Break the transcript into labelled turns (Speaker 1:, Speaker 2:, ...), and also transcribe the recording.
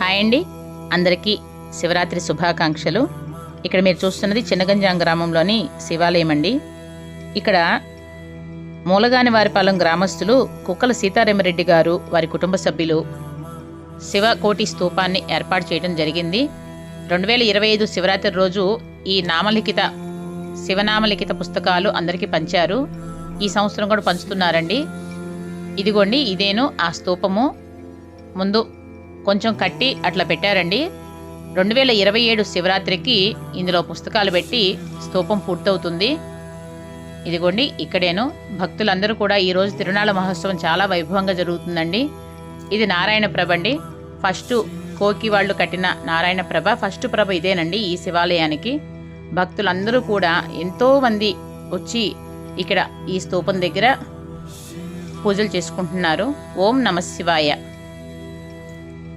Speaker 1: Hi అండి, అందరికీ శివరాత్రి శుభాకాంక్షలు. ఇక్కడ మీరు చూస్తున్నది చిన్నగంజాం గ్రామంలోని శివాలయం అండి. ఇక్కడ మూలగానివారిపాలెం గ్రామస్తులు కుక్కల సీతారామరెడ్డి గారు వారి కుటుంబ సభ్యులు శివకోటి స్తూపాన్ని ఏర్పాటు చేయడం జరిగింది. 2025 శివరాత్రి రోజు ఈ శివనామలిఖిత పుస్తకాలు అందరికీ పంచారు. ఈ సంవత్సరం కూడా పంచుతున్నారండి. ఇదిగోండి, ఇదేను ఆ స్తూపము. ముందు కొంచెం కట్టి అట్లా పెట్టారండి. 2027 శివరాత్రికి ఇందులో పుస్తకాలు పెట్టి స్తూపం పూర్తవుతుంది. ఇదిగోండి, ఇక్కడేను భక్తులందరూ కూడా ఈరోజు తిరునాళ్ళ మహోత్సవం చాలా వైభవంగా జరుగుతుందండి. ఇది నారాయణ ప్రభ అండి. ఫస్ట్ కోకి వాళ్ళు కట్టిన నారాయణ ప్రభ, ఫస్ట్ ప్రభ ఇదేనండి. ఈ శివాలయానికి భక్తులందరూ కూడా ఎంతోమంది వచ్చి ఇక్కడ ఈ స్తూపం దగ్గర పూజలు చేసుకుంటున్నారు. ఓం నమః శివాయ.